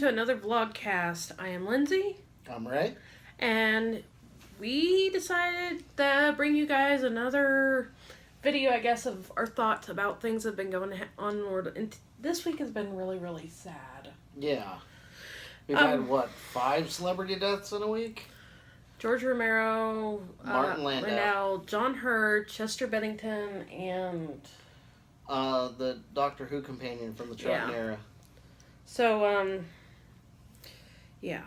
to another Vlogcast. I am Lindsay. I'm Ray. And we decided to bring you guys another video, I guess, of our thoughts about things that have been going on. And this week has been really, really sad. Yeah. We've had, 5 celebrity deaths in a week? George Romero, Martin Landau, Landau, John Hurd, Chester Bennington, and... the Doctor Who companion from the Troughton era. So, yeah.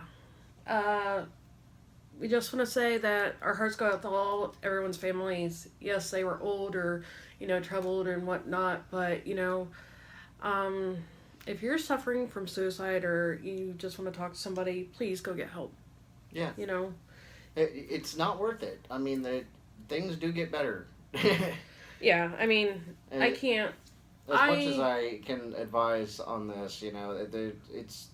We just want to say that our hearts go out to everyone's families. Yes, they were old or, troubled and whatnot, but, if you're suffering from suicide or you just want to talk to somebody, please go get help. Yeah. It's not worth it. I mean, things do get better. Yeah, I mean, and I can't... As much as I can advise on this, it's...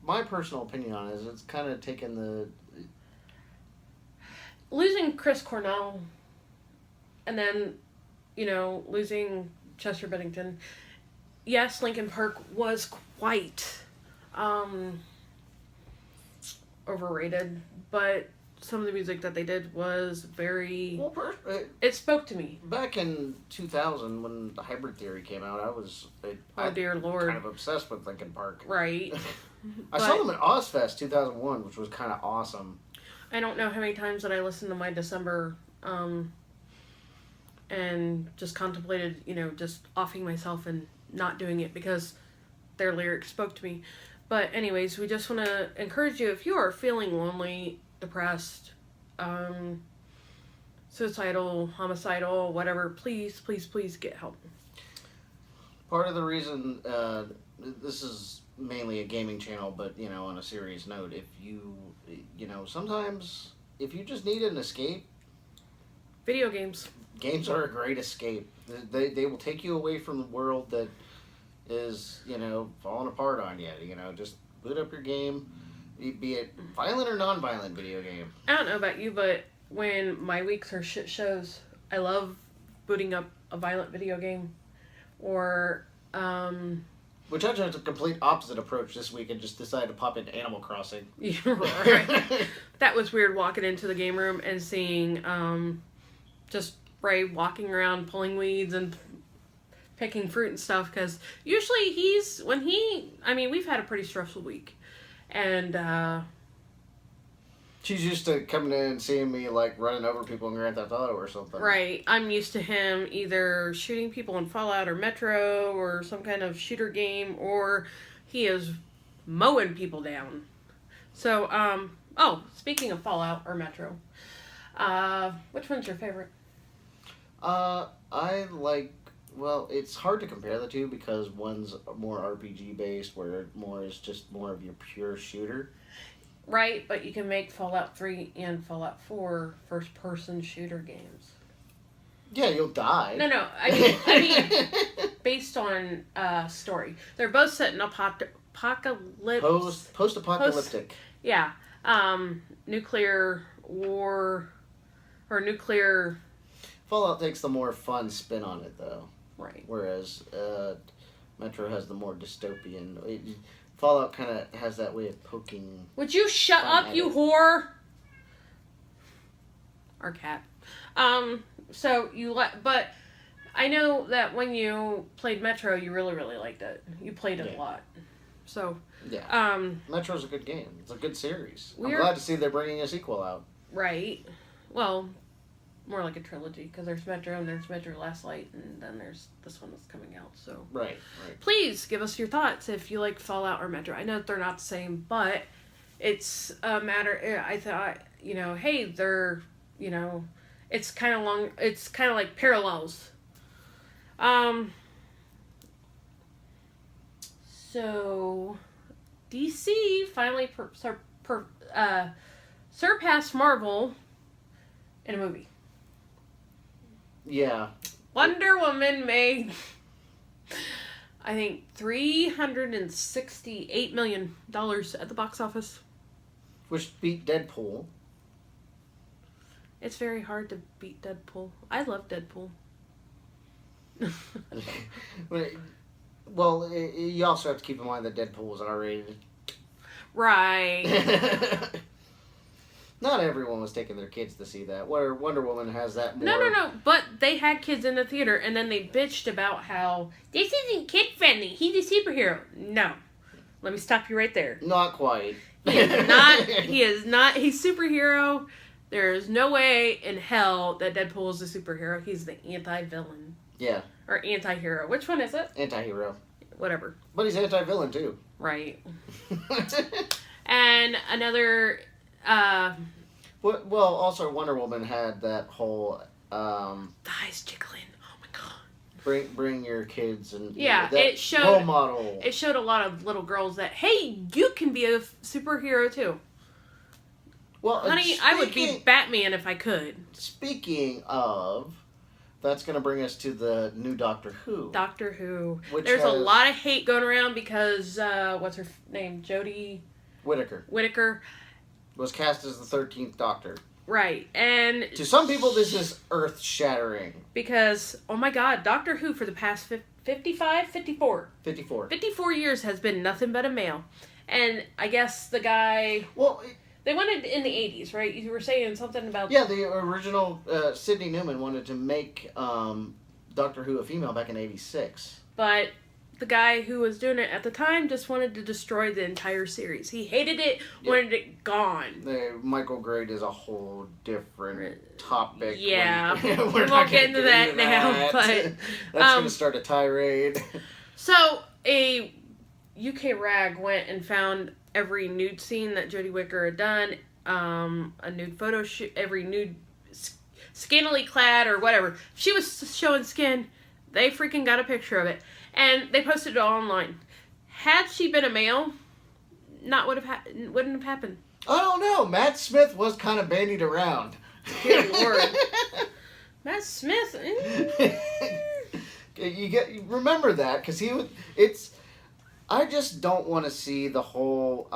My personal opinion on it is it's kind of taken the... Losing Chris Cornell and then, losing Chester Bennington. Yes, Linkin Park was quite overrated, but some of the music that they did was very... Well, it spoke to me. Back in 2000, when the Hybrid Theory came out, I was... dear Lord. Kind of obsessed with Linkin Park. Right. I saw them at Ozfest 2001, which was kind of awesome. I don't know how many times that I listened to My December and just contemplated, just offing myself and not doing it because their lyrics spoke to me. But anyways, we just want to encourage you, if you are feeling lonely, depressed, suicidal, homicidal, whatever, please, please, please get help. Part of the reason, this is mainly a gaming channel, but, on a serious note, if you, sometimes, if you just need an escape... Video games. Games are a great escape. They will take you away from the world that is, falling apart on you. Just boot up your game, be it violent or non-violent video game. I don't know about you, but when my weeks are shit shows, I love booting up a violent video game. Or, Which I took a complete opposite approach this week and just decided to pop into Animal Crossing. Yeah, right. That was weird, walking into the game room and seeing, just Ray walking around pulling weeds and picking fruit and stuff, because usually we've had a pretty stressful week, and she's used to coming in and seeing me running over people in Grand Theft Auto or something. Right. I'm used to him either shooting people in Fallout or Metro or some kind of shooter game, or he is mowing people down. So, speaking of Fallout or Metro, which one's your favorite? It's hard to compare the two because one's more RPG based, where more is just more of your pure shooter. Right, but you can make Fallout 3 and Fallout 4 first-person shooter games. Yeah, you'll die. No, I mean, based on story. They're both set in apocalypse. Post-apocalyptic. Nuclear war, or nuclear... Fallout takes the more fun spin on it, though. Right. Whereas Metro has the more dystopian... Fallout kind of has that way of poking... Would you shut up, you whore? Our cat. But I know that when you played Metro, you really, really liked it. You played it a lot. So... Yeah. Metro's a good game. It's a good series. I'm glad to see they're bringing a sequel out. Right. Well... more like a trilogy, because there's Metro and there's Metro Last Light, and then there's this one that's coming out, so... Right. Please give us your thoughts if you like Fallout or Metro. I know they're not the same, but it's a matter... I thought, hey, they're, it's kind of like parallels. So, DC finally surpassed Marvel in a movie. Yeah. Wonder Woman made, I think, $368 million at the box office. Which beat Deadpool. It's very hard to beat Deadpool. I love Deadpool. Well, you also have to keep in mind that Deadpool was R-rated. Right. Not everyone was taking their kids to see that. Where Wonder Woman has that more. No. But they had kids in the theater, and then they bitched about how this isn't kid friendly. He's a superhero. No, let me stop you right there. Not quite. He is not. He is not. He's superhero. There's no way in hell that Deadpool is a superhero. He's the anti-villain. Yeah. Or anti-hero. Which one is it? Anti-hero. Whatever. But he's anti-villain too. Right. And another. Well, also Wonder Woman had that whole. The eyes jiggling. Oh my god. Bring your kids and yeah, that it showed role model. It showed a lot of little girls that hey, you can be a superhero too. Well, honey, I would be Batman if I could. Speaking of, that's going to bring us to the new Doctor Who. Doctor Who. There's a lot of hate going around because what's her name? Jodie Whittaker was cast as the 13th Doctor. Right, and to some people this is earth-shattering. Because, oh my god, Doctor Who for the past 54 years has been nothing but a male. And I guess the guy... Well... They wanted in the 80s, right? You were saying something about... Yeah, the original Sidney Newman wanted to make Doctor Who a female back in 86. But the guy who was doing it at the time just wanted to destroy the entire series. He hated it, wanted it gone. Michael Grade is a whole different topic. Yeah, we won't get into that now, but... That's going to start a tirade. So, a UK rag went and found every nude scene that Jodie Whittaker had done, a nude photo shoot, every nude scantily clad or whatever. She was showing skin. They freaking got a picture of it. And they posted it all online. Had she been a male, wouldn't have happened. I don't know. Matt Smith was kind of bandied around. Good Lord. Matt Smith. You remember that because I just don't want to see the whole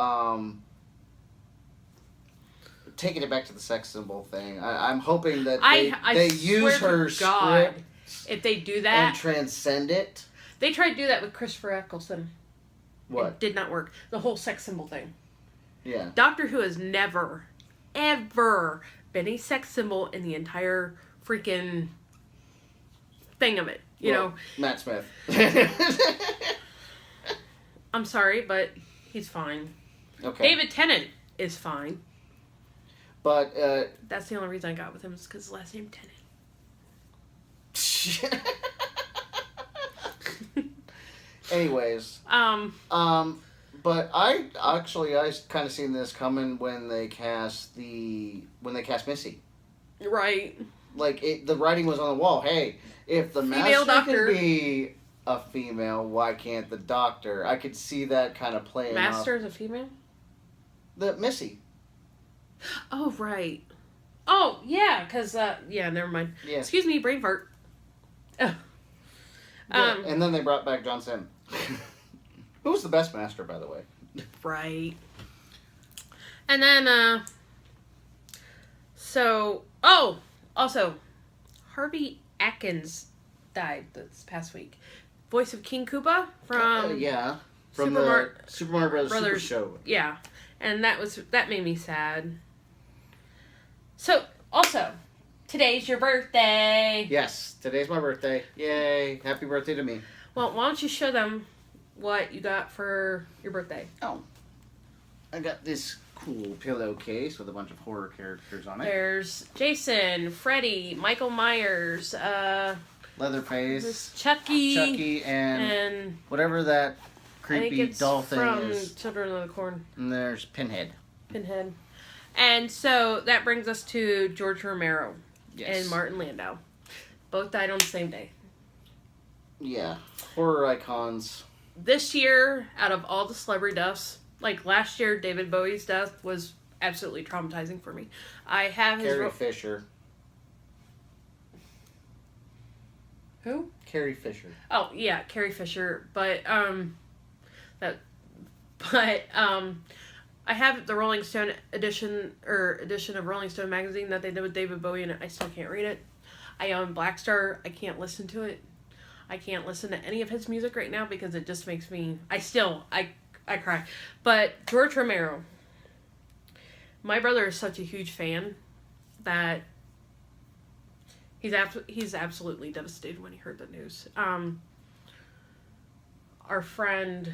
taking it back to the sex symbol thing. I'm hoping that they use her script if they do that and transcend it. They tried to do that with Christopher Eccleston. What? It did not work. The whole sex symbol thing. Yeah. Doctor Who has never, ever been a sex symbol in the entire freaking thing of it. You know? Matt Smith. I'm sorry, but he's fine. Okay. David Tennant is fine. But, that's the only reason I got with him is because his last name Tennant. Anyways. But I kind of seen this coming when they cast Missy. Right. Like, the writing was on the wall. Hey, if the female Master can be a female, why can't the Doctor? I could see that kind of playing Master is a female? The Missy. Oh, right. Oh, yeah, because, never mind. Yeah. Excuse me, brain fart. Oh. Yeah, and then they brought back John Sim. Who was the best Master, by the way? Right. And then, also, Harvey Atkins died this past week. Voice of King Koopa from... from the Super Mario Brothers Super Show. Yeah, and that made me sad. So, also, today's your birthday. Yes, today's my birthday. Yay, happy birthday to me. Well, why don't you show them what you got for your birthday? Oh, I got this cool pillowcase with a bunch of horror characters on it. There's Jason, Freddy, Michael Myers, Leatherface, Chucky, and whatever that creepy doll thing is. From Children of the Corn. And there's Pinhead. And so that brings us to George Romero Yes. and Martin Landau. Both died on the same day. Yeah, horror icons. This year, out of all the celebrity deaths, like last year, David Bowie's death was absolutely traumatizing for me. I have his... Carrie Fisher. Who? Carrie Fisher. Oh, yeah, Carrie Fisher. But, I have the Rolling Stone edition of Rolling Stone magazine that they did with David Bowie, and I still can't read it. I own Black Star. I can't listen to it. I can't listen to any of his music right now because it just makes me... I I cry. But George Romero. My brother is such a huge fan that he's absolutely devastated when he heard the news. Our friend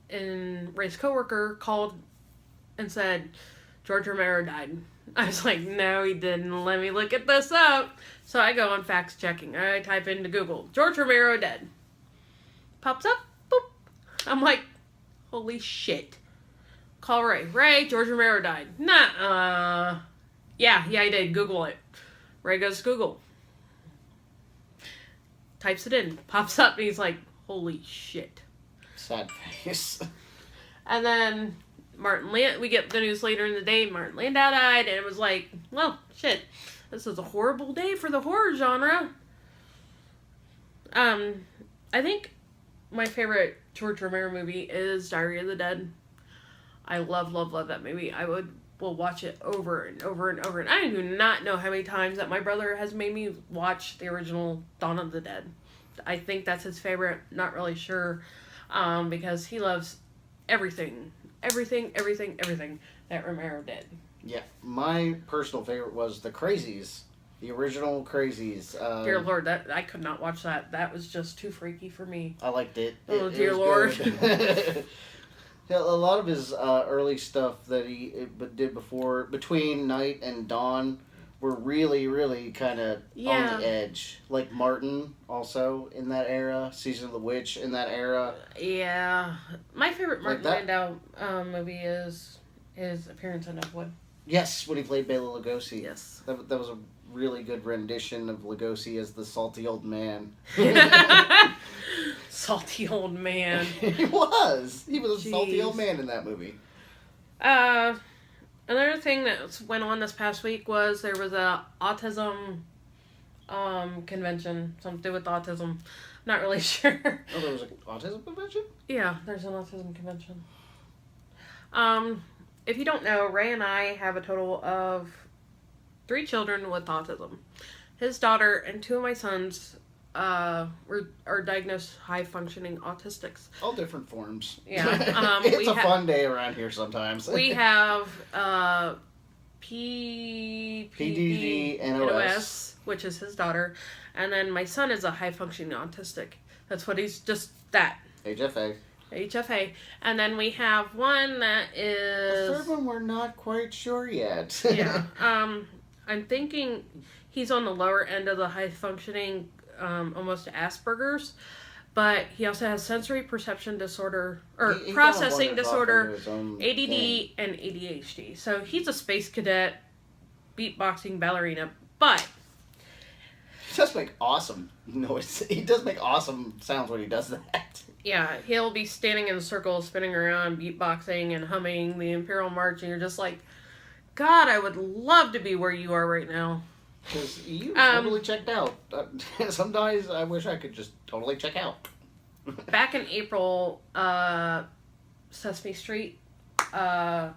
and Ray's coworker called and said George Romero died. I was like, no, he didn't. Let me look at this up. So I go on fact checking. I type into Google, George Romero dead. Pops up. Boop. I'm like, holy shit. Call Ray. Ray, George Romero died. Nah. Yeah, he did. Google it. Ray goes to Google. Types it in. Pops up and he's like, holy shit. Sad face. And then we get the news later in the day, Martin Landau died, and it was like, well, shit. This is a horrible day for the horror genre. I think my favorite George Romero movie is Diary of the Dead. I love that movie. I will watch it over and over and over. And I do not know how many times that my brother has made me watch the original Dawn of the Dead. I think that's his favorite. Not really sure. Because he loves everything that Romero did. Yeah, my personal favorite was The Crazies. The original Crazies. Dear Lord, that I could not watch that. That was just too freaky for me. I liked it. Dear Lord. Yeah, a lot of his early stuff that he did between Night and Dawn were really, really kind of on the edge. Like Martin, also in that era. Season of the Witch in that era. Yeah. My favorite Martin Landau movie is his appearance in Deadwood. Yes, when he played Bela Lugosi. Yes. That was a really good rendition of Lugosi as the salty old man. Salty old man. He was a salty old man in that movie. Another thing that went on this past week was there was a autism convention, something to do with autism. Not really sure. Oh, there was an autism convention? Yeah, there's an autism convention. If you don't know, Ray and I have a total of 3 children with autism. His daughter and 2 of my sons are diagnosed high-functioning autistics. All different forms. Yeah. It's a fun day around here sometimes. We have PDD-NOS, which is his daughter. And then my son is a high-functioning autistic. That's what he's just that. HFA. And then we have one that is... The third one we're not quite sure yet. Yeah. I'm thinking he's on the lower end of the high-functioning, almost Asperger's. But he also has sensory perception disorder, or processing disorder, ADD, and ADHD. So he's a space cadet, beatboxing ballerina. But... He does make awesome noise. He does make awesome sounds when he does that. Yeah, he'll be standing in a circle, spinning around, beatboxing and humming the Imperial March, and you're just like, God, I would love to be where you are right now. Because you totally checked out. Sometimes I wish I could just totally check out. Back in April, Sesame Street debuted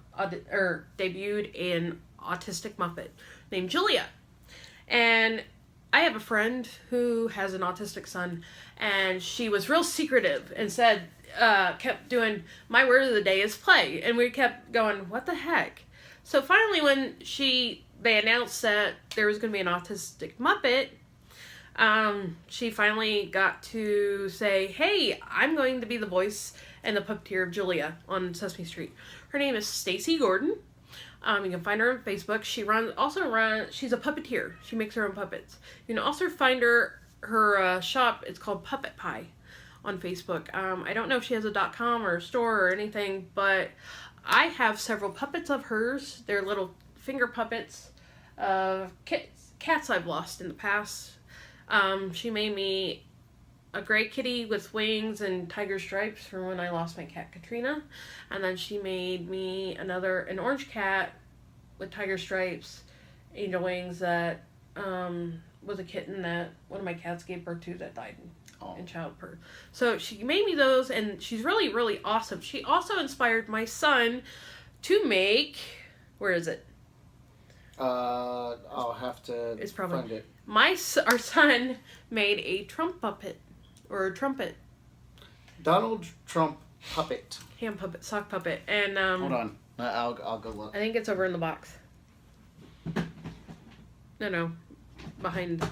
an autistic Muppet named Julia. And I have a friend who has an autistic son, and she was real secretive and said, kept doing, my word of the day is play. And we kept going, what the heck? So finally when they announced that there was going to be an autistic Muppet, she finally got to say, hey, I'm going to be the voice and the puppeteer of Julia on Sesame Street. Her name is Stacy Gordon. You can find her on Facebook. She's a puppeteer. She makes her own puppets. You can also find her shop. It's called Puppet Pie on Facebook. I don't know if she has a .com or a store or anything, but I have several puppets of hers. They're little finger puppets of cats I've lost in the past. She made me a gray kitty with wings and tiger stripes from when I lost my cat Katrina. And then she made me an orange cat with tiger stripes, angel wings that was a kitten that one of my cats gave birth to that died in childbirth. So she made me those, and she's really, really awesome. She also inspired my son to make... Where is it? I'll have to find it. Our son made a Trump puppet. Or a trumpet. Donald Trump puppet. Hand puppet, sock puppet, and Hold on, I'll go look. I think it's over in the box. No, behind.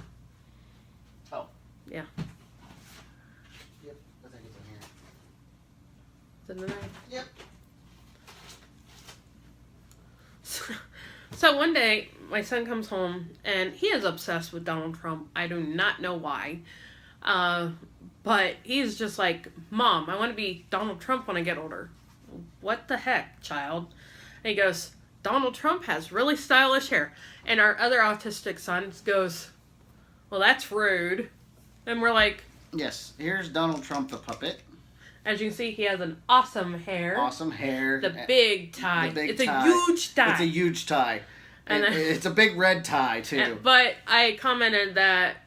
Oh. Yeah. Yep, I think it's in here. Is it in there? Yep. So one day, my son comes home, and he is obsessed with Donald Trump. I do not know why. But he's just like, Mom, I want to be Donald Trump when I get older. What the heck, child? And he goes, Donald Trump has really stylish hair. And our other autistic son goes, well, that's rude. And we're like... Yes, here's Donald Trump the puppet. As you can see, he has an awesome hair. Awesome hair. The big tie. It's a huge tie. It's a huge tie. And it's a big red tie, too. But I commented that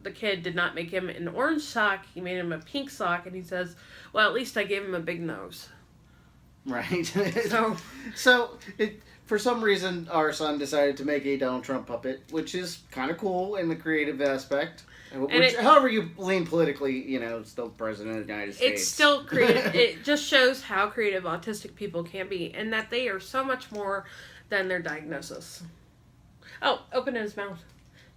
the kid did not make him an orange sock. He made him a pink sock. And he says, well, at least I gave him a big nose. Right. So for some reason, our son decided to make a Donald Trump puppet, which is kind of cool in the creative aspect. However you lean politically, still president of the United States. It's still creative. It just shows how creative autistic people can be, and that they are so much more than their diagnosis. Oh, open his mouth.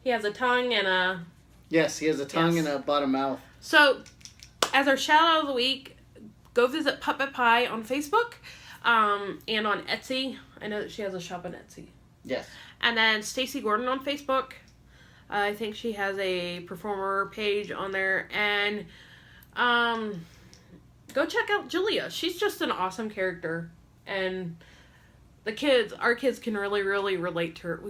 He has a tongue and a... Yes, he has a tongue and a bottom mouth. So, as our shout out of the week, go visit Puppet Pie on Facebook and on Etsy. I know that she has a shop on Etsy. Yes. And then Stacy Gordon on Facebook. I think she has a performer page on there. And go check out Julia. She's just an awesome character. And our kids can really, really relate to her.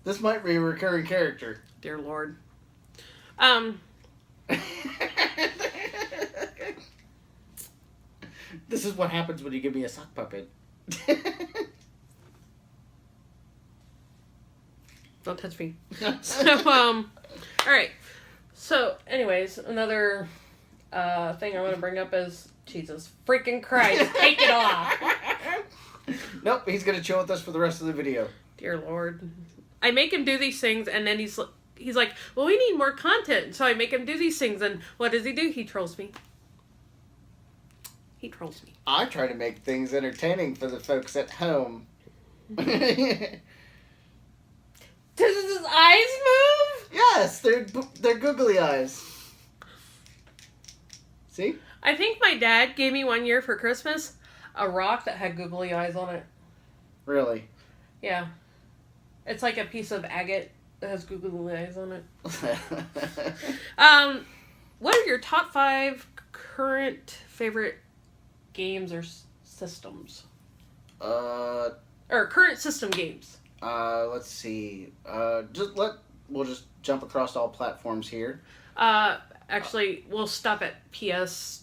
This might be a recurring character. Dear Lord. This is what happens when you give me a sock puppet. Don't touch me. So, alright. So, anyways, another thing I want to bring up is, Jesus freaking Christ, take it off. Nope, he's going to chill with us for the rest of the video. Dear Lord. I make him do these things, and then he's like, well, we need more content. So I make him do these things, and what does he do? He trolls me. He trolls me. I try to make things entertaining for the folks at home. Does his eyes move? Yes, they're googly eyes. See? I think my dad gave me one year for Christmas a rock that had googly eyes on it. Really? Yeah. It's like a piece of agate that has googly eyes on it. What are your top 5 current favorite games or systems? Or current system games. Let's see. We'll just jump across all platforms here. Actually, we'll stop at PS2.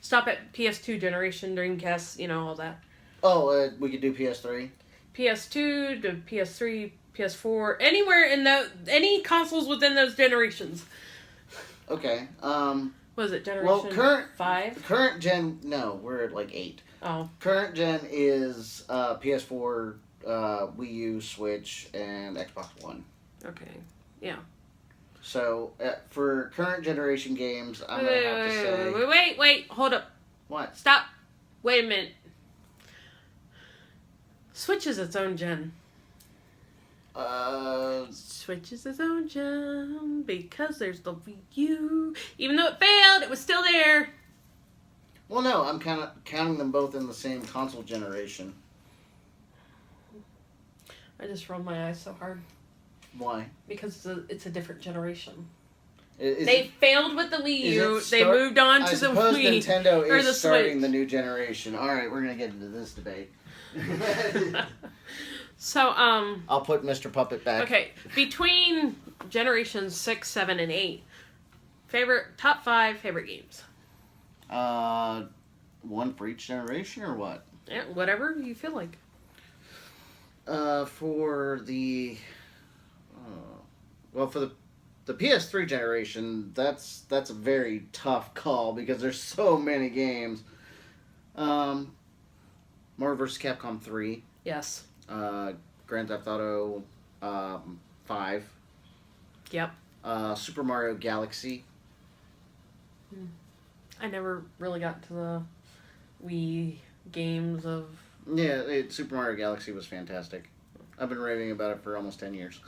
Stop at PS2 generation, Dreamcast, all that. Oh, we could do PS3. PS2 to PS3, PS4, anywhere in any consoles within those generations. Okay. Was it generation 5? Current gen, no, we're at like 8. Oh. Current gen is PS4, Wii U, Switch, and Xbox One. Okay. Yeah. So, for current generation games, I'm going to have to say... Wait, hold up. What? Stop. Wait a minute. Switch is its own gen. Switch is its own gen because there's the Wii U. Even though it failed, it was still there. Well, no, I'm kind of counting them both in the same console generation. I just rolled my eyes so hard. Why? Because it's a different generation. They failed with the Wii U. They moved on to the Wii. I suppose Nintendo is starting Switch. the new generation. All right, we're going to get into this debate. So, I'll put Mr. Puppet back. Okay, between generations 6, 7, and 8, top 5 favorite games. One for each generation, or what? Yeah, whatever you feel like. For the the PS3 generation, that's a very tough call because there's so many games. Marvel vs. Capcom 3. Yes. Grand Theft Auto 5. Yep. Super Mario Galaxy. I never really got to the Wii games of... Yeah, Super Mario Galaxy was fantastic. I've been raving about it for almost 10 years.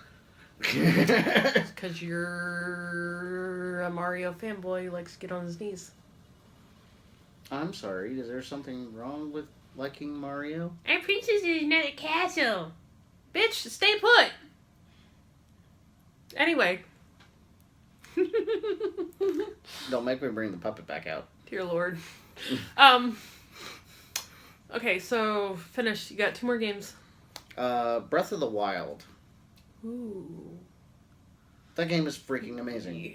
Because you're a Mario fanboy who likes to get on his knees. I'm sorry, is there something wrong with liking Mario? Our princess is not a castle. Bitch, stay put. Anyway. Don't make me bring the puppet back out. Dear Lord. Okay, so finished. You got 2 more games. Breath of the Wild. Ooh. That game is freaking amazing. Yeah.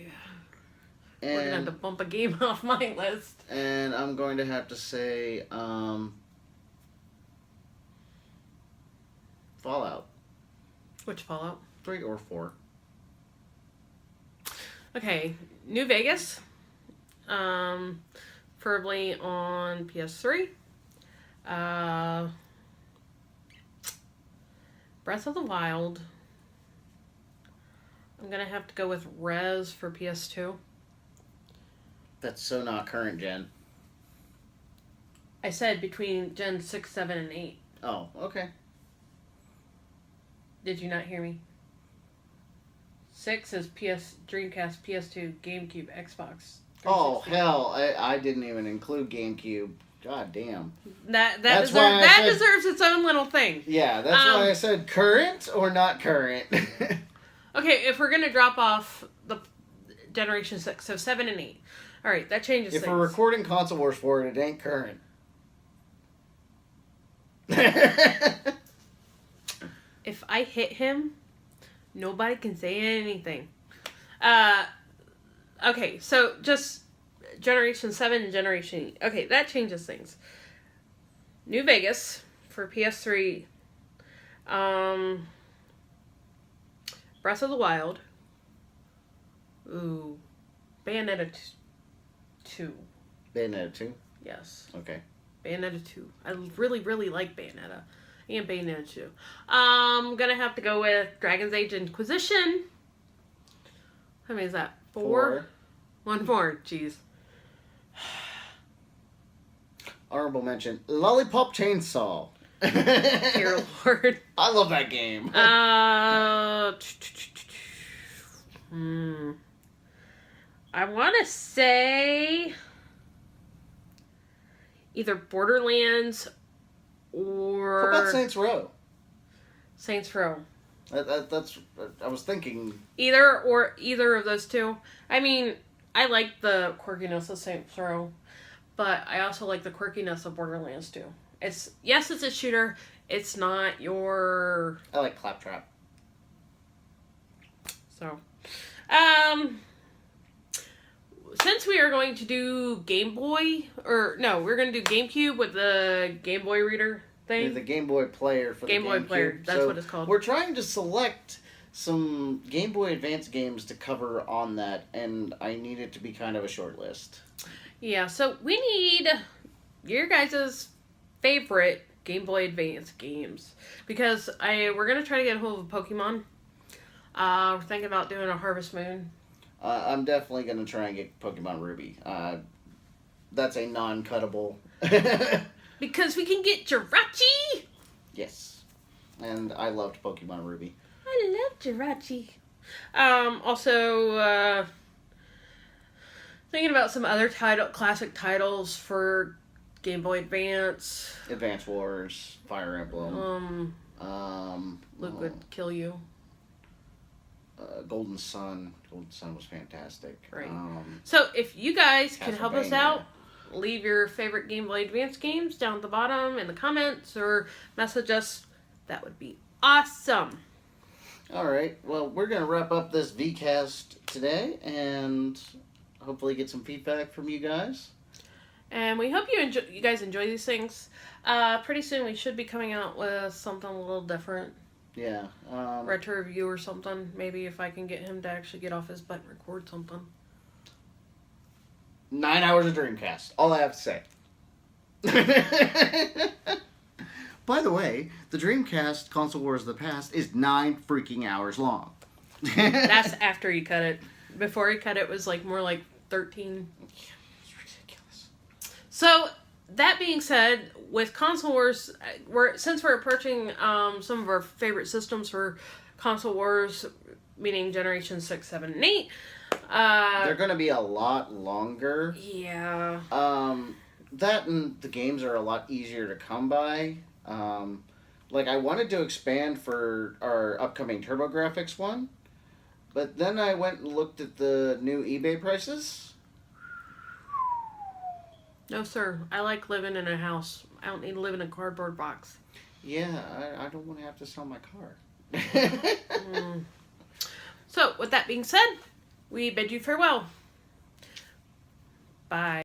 And, We're gonna have to bump a game off my list. And I'm going to have to say, Fallout. Which Fallout? 3 or 4. Okay, New Vegas. Preferably on PS3. Breath of the Wild. I'm gonna have to go with Rez for PS2. That's so not current gen. I said between Gen 6, 7, and 8. Oh, okay. Did you not hear me? 6 is PS, Dreamcast, PS2, GameCube, Xbox. Oh, hell. I didn't even include GameCube. God damn. That That's why I said- deserves its own little thing. Yeah, that's why I said current or not current. Okay, if we're gonna drop off the Generation 6, so 7 and 8. Alright, that changes If things. we're recording Console Wars for it, it ain't current. If I hit him, nobody can say anything. Okay, so just Generation 7 and Generation 8. Okay, that changes things. New Vegas for PS3. Breath of the Wild. Ooh. Bayonetta 2. Bayonetta 2? Yes. Okay. Bayonetta 2. I really, really like Bayonetta. And Bayonetta 2. I'm gonna have to go with Dragon's Age Inquisition. How many is that? 4? 1 more. Jeez. Honorable mention, Lollipop Chainsaw. Dear Lord. I love that game. I want to say either Borderlands or... What about Saints Row? Saints Row. That's I was thinking. Either of those two. I mean, I like the quirkiness of Saints Row, but I also like the quirkiness of Borderlands too. It's a shooter. It's not your... I like Claptrap. So, since we are going to do Game Boy, we're going to do GameCube with the Game Boy reader thing. The Game Boy Player for Game the Boy GameCube. Player, that's what it's called. We're trying to select some Game Boy Advance games to cover on that, and I need it to be kind of a short list. Yeah, so we need your guys' favorite Game Boy Advance games, because we're going to try to get a hold of Pokemon. We're thinking about doing a Harvest Moon. I'm definitely going to try and get Pokemon Ruby. That's a non-cuttable. Because we can get Jirachi! Yes. And I loved Pokemon Ruby. I love Jirachi. Also, thinking about some other classic titles for Game Boy Advance. Advance Wars, Fire Emblem. Luke would kill you. Golden Sun. Golden Sun was fantastic. Right. So if you guys can help us Castlevania. out, leave your favorite Game Boy Advance games down at the bottom in the comments or message us. That would be awesome. Alright, well, we're going to wrap up this Vcast today and hopefully get some feedback from you guys. And we hope you guys enjoy these things. Pretty soon we should be coming out with something a little different. Yeah. Retro review or something. Maybe if I can get him to actually get off his butt and record something. 9 hours of Dreamcast. All I have to say. By the way, the Dreamcast Console Wars of the Past is 9 freaking hours long. That's after he cut it. Before he cut it was like more like 13. It's ridiculous. So that being said, with console wars, since we're approaching some of our favorite systems for console wars, meaning generation 6, 7, and 8. They're going to be a lot longer. Yeah. That and the games are a lot easier to come by. Like, I wanted to expand for our upcoming TurboGrafx one, but then I went and looked at the new eBay prices. No, sir. I like living in a house. I don't need to live in a cardboard box. Yeah, I don't want to have to sell my car. So, with that being said, we bid you farewell. Bye.